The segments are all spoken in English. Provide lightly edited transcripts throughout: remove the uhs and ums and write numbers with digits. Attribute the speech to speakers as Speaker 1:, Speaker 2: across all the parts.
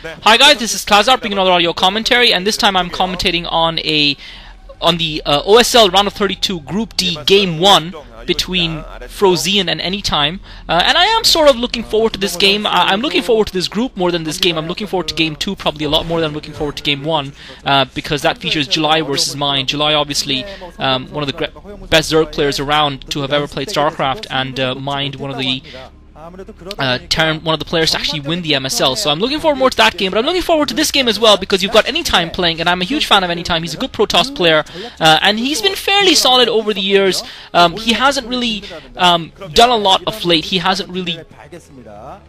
Speaker 1: Hi guys, this is Klazart bringing another audio commentary, and this time I'm commentating on the OSL round of 32 Group D Game 1 between Frozean and Anytime, and I am sort of looking forward to this game. I'm looking forward to this group more than this game. I'm looking forward to Game 2 probably a lot more than I'm looking forward to Game 1, because that features July versus Mind. July obviously one of the best Zerg players around to have ever played StarCraft, and Mind one of the one of the players to actually win the MSL. So I'm looking forward more to that game, but I'm looking forward to this game as well because you've got Anytime playing, and I'm a huge fan of Anytime. He's a good Protoss player, and he's been fairly solid over the years. He hasn't really done a lot of late. He hasn't really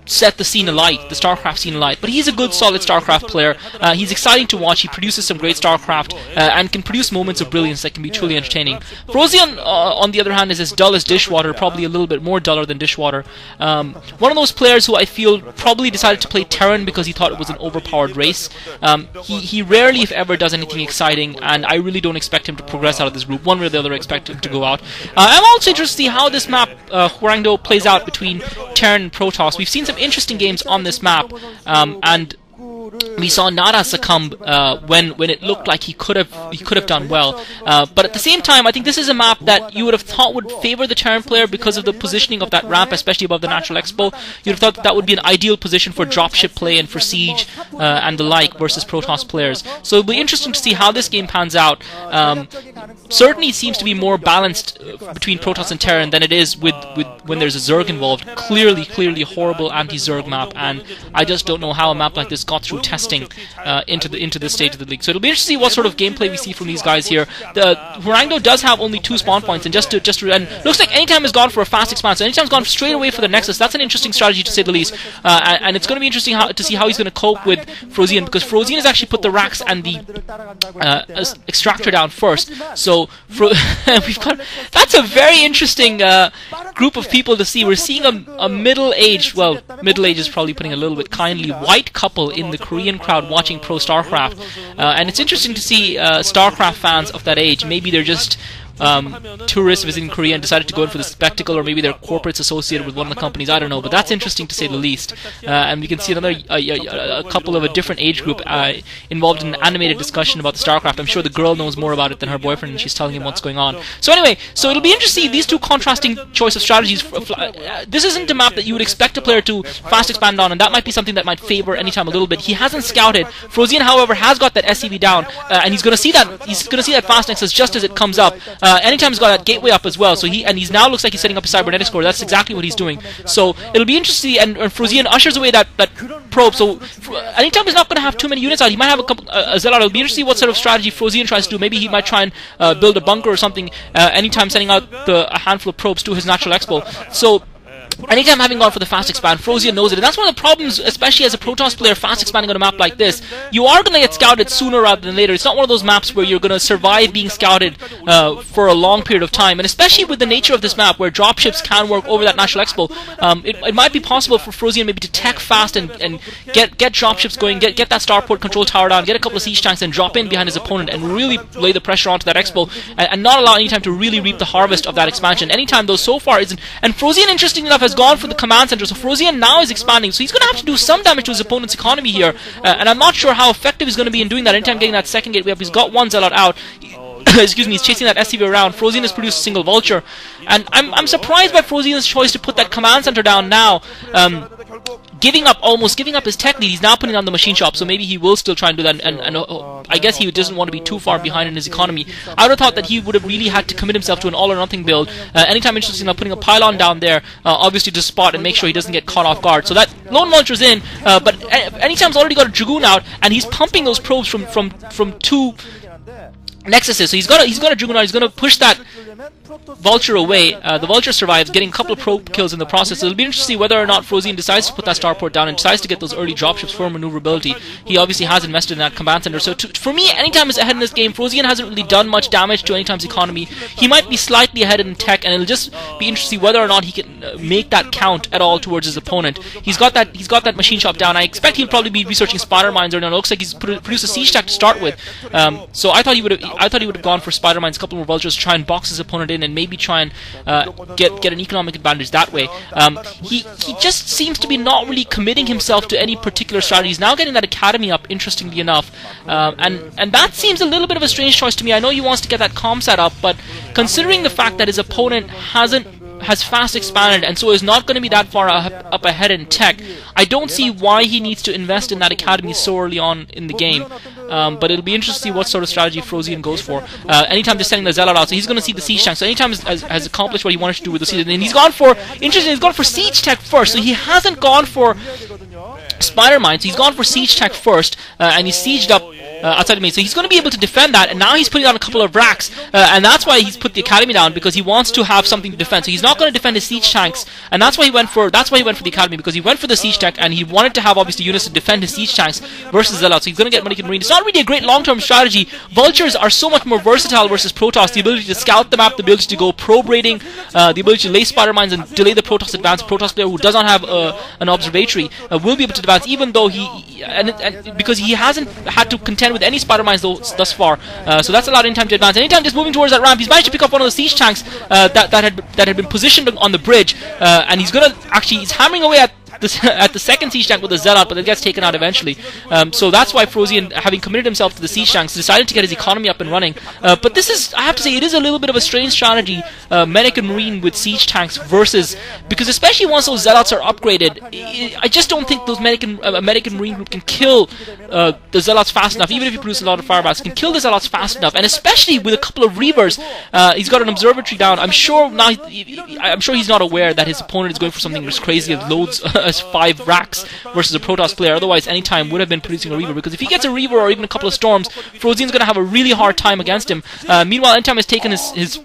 Speaker 1: set the scene alight, the StarCraft scene alight, but he's a good solid StarCraft player. He's exciting to watch. He produces some great StarCraft and can produce moments of brilliance that can be truly entertaining. Frozean, on the other hand, is as dull as dishwater, probably a little bit more duller than dishwater. One of those players who I feel probably decided to play Terran because he thought it was an overpowered race. He rarely, if ever, does anything exciting, and I really don't expect him to progress out of this group. One way or the other, I expect him to go out. I'm also interested to see how this map, Ro32, plays out between Terran and Protoss. We've seen some interesting games on this map, and we saw Nada succumb when it looked like he could have done well, but at the same time, I think this is a map that you would have thought would favor the Terran player because of the positioning of that ramp, especially above the natural expo. You'd have thought that would be an ideal position for dropship play and for siege and the like versus Protoss players. So it'll be interesting to see how this game pans out. Certainly, it seems to be more balanced between Protoss and Terran than it is with when there's a Zerg involved. Clearly horrible anti-Zerg map, and I just don't know how a map like this got through testing into this stage of the league. So it'll be interesting to see what sort of gameplay we see from these guys here. The Ro32 does have only 2 spawn points, and and looks like Anytime has gone for a fast expand. So Anytime's gone straight away for the Nexus. That's an interesting strategy to say the least, and it's going to be interesting to see how he's going to cope with Frozean, because Frozean has actually put the racks and the extractor down first. So that's a very interesting group of people to see. We're seeing a middle-aged, well, middle-aged is probably putting a little bit kindly, white couple in the Korean crowd watching pro StarCraft, and it's interesting to see StarCraft fans of that age. Maybe they're just tourists visiting Korea and decided to go in for the spectacle, or maybe they're corporates associated with one of the companies, I don't know, but that's interesting to say the least. And we can see another a couple of a different age group involved in an animated discussion about the StarCraft. I'm sure the girl knows more about it than her boyfriend, and she's telling him what's going on. So anyway, so it'll be interesting to see these two contrasting choice of strategies. This isn't a map that you would expect a player to fast expand on, and that might be something that might favor Anytime a little bit. He hasn't scouted. Frozean, however, has got that SCV down, and he's going to see that fast nexus just as it comes up. Anytime's got that gateway up as well, so he's now looks like he's setting up a cybernetics core. That's exactly what he's doing. So it'll be interesting, and Frozean ushers away that probe. So Anytime is not going to have too many units out. He might have a Zealot. It'll be interesting what sort of strategy Frozean tries to do. Maybe he might try and build a bunker or something. Anytime sending out a handful of probes to his natural expo. So Anytime having gone for the fast expand, Frozean knows it, and that's one of the problems, especially as a Protoss player fast expanding on a map like this. You are going to get scouted sooner rather than later. It's not one of those maps where you're going to survive being scouted for a long period of time, and especially with the nature of this map where dropships can work over that natural expo, it might be possible for Frozean maybe to tech fast and get dropships going, get that starport control tower down, get a couple of siege tanks, and drop in behind his opponent and really lay the pressure onto that expo, and not allow Anytime to really reap the harvest of that expansion. Anytime, though, so far isn't, and Frozean, interesting enough, has gone for the command center, so Frozean now is expanding, so he's going to have to do some damage to his opponent's economy here, and I'm not sure how effective he's going to be in doing that. Anytime getting that second gateway up, he's got one Zealot out. Excuse me, he's chasing that SCV around. Frozean has produced a single vulture, and I'm surprised by Frozean's choice to put that command center down now. Almost giving up his tech lead. He's now putting on the machine shop, so maybe he will still try and do that, and I guess he doesn't want to be too far behind in his economy. I would have thought that he would have really had to commit himself to an all-or-nothing build. Anytime interesting in putting a pylon down there, obviously to spot and make sure he doesn't get caught off guard. So that lone vulture's in, but Anytime's already got a Dragoon out, and he's pumping those probes from 2 Nexuses. So he's got a Dragoon out. He's going to push that Vulture away. The Vulture survives, getting a couple of probe kills in the process. It'll be interesting to see whether or not Frozean decides to put that starport down and decides to get those early dropships for maneuverability. He obviously has invested in that command center. So for me, Anytime is ahead in this game. Frozean hasn't really done much damage to Anytime's economy. He might be slightly ahead in tech, and it'll just be interesting whether or not he can make that count at all towards his opponent. He's got that machine shop down. I expect he'll probably be researching spider mines, or no, it looks like he's produced a siege stack to start with. So I thought he would have. I thought he would have gone for Spider Mines, a couple more Vultures, try and box his opponent in, and maybe try and get an economic advantage that way. He just seems to be not really committing himself to any particular strategy. He's now getting that Academy up, interestingly enough, and that seems a little bit of a strange choice to me. I know he wants to get that Comsat up, but considering the fact that his opponent has fast expanded and so is not going to be that far up ahead in tech, I don't see why he needs to invest in that Academy so early on in the game. But it'll be interesting to see what sort of strategy Frozean goes for. Anytime just sending the Zealot out, so he's going to see the Siege Tank. So anytime has accomplished what he wanted to do with the Siege, and he's gone for, he's gone for Siege Tech first. So he hasn't gone for Spider Mines, he's gone for Siege Tech first, and he's sieged up outside of me, so he's going to be able to defend that, and now he's putting down a couple of racks, and that's why he's put the Academy down, because he wants to have something to defend. So he's not going to defend his Siege Tanks, and that's why he went for the Academy, because he went for the Siege Tech, and he wanted to have obviously units to defend his Siege Tanks versus Zealots. So he's going to get Manikin Marine. It's not really a great long-term strategy. Vultures are so much more versatile versus Protoss. The ability to scout the map, the ability to go probe raiding, the ability to lay Spider Mines and delay the Protoss advance. A Protoss player who does not have an observatory will be able to advance, even though because he hasn't had to contend with any Spider Mines thus far, so that's allowed in time to advance. Anytime just moving towards that ramp, he's managed to pick up one of the Siege Tanks that had been positioned on the bridge, and he's hammering away at the second Siege Tank with the Zealot, but it gets taken out eventually. So that's why Frozean, having committed himself to the Siege Tanks, decided to get his economy up and running. But this is, I have to say, it is a little bit of a strange strategy, Medic and Marine with Siege Tanks versus, because especially once those Zealots are upgraded, I just don't think those Medic and Marine group can kill the Zealots fast enough. Even if you produce a lot of Firebats, can kill the Zealots fast enough, and especially with a couple of Reavers. He's got an observatory down. I'm sure he's not aware that his opponent is going for something as crazy as loads as 5 racks versus a Protoss player. Otherwise, Anytime would have been producing a Reaver, because if he gets a Reaver or even a couple of Storms, Frozean's going to have a really hard time against him. Meanwhile, Anytime has taken his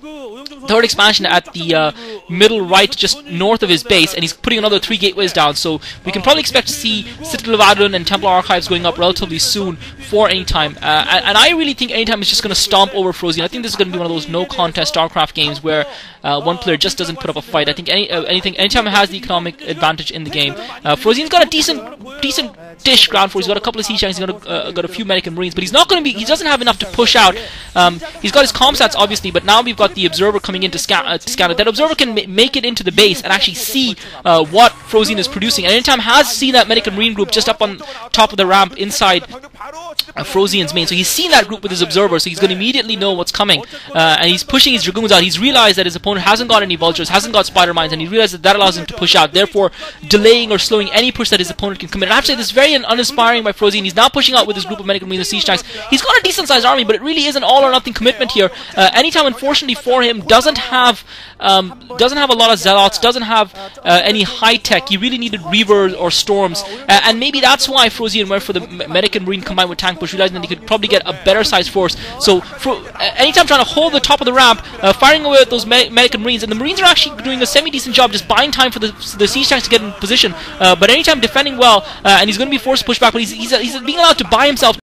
Speaker 1: third expansion at the middle right, just north of his base, and he's putting another 3 gateways down, so we can probably expect to see Citadel of Adon and Templar Archives going up relatively soon for Anytime, and I really think Anytime is just going to stomp over Frozean. I think this is going to be one of those no-contest StarCraft games where one player just doesn't put up a fight. I think Anytime has the economic advantage in the game. Frozean's got a decent dish ground for. He's got a couple of Siege Tanks, he's got a few Medic and Marines, but he's not going to be. He doesn't have enough to push out. He's got his Comsats obviously, but now we've got the Observer coming in to scan it. That Observer can make it into the base and actually see what Frozean is producing. And Anytime has seen that Medic and Marine group just up on top of the ramp inside Frozean's main, so he's seen that group with his Observer, so he's going to immediately know what's coming, and he's pushing his Dragoons out. He's realized that his opponent hasn't got any Vultures, hasn't got Spider Mines, and he realizes that allows him to push out, therefore delaying or slowing any push that his opponent can commit. And I have to say, this is very uninspiring by Frozean. He's now pushing out with his group of Medic and Marine Siege Tanks. He's got a decent sized army, but it really is an all or nothing commitment here. Anytime, unfortunately for him, doesn't have a lot of Zealots, doesn't have any high tech. He really needed Reavers or Storms, and maybe that's why Frozean went for the Medic and Marine combined with Tank push, realizing that he could probably get a better sized force. So Anytime trying to hold the top of the ramp, firing away at those Medic and Marines, and the Marines are actually doing a semi-decent job just buying time for the Siege Tanks to get in position, but Anytime defending well, and he's going to be forced to push back, but he's being allowed to buy himself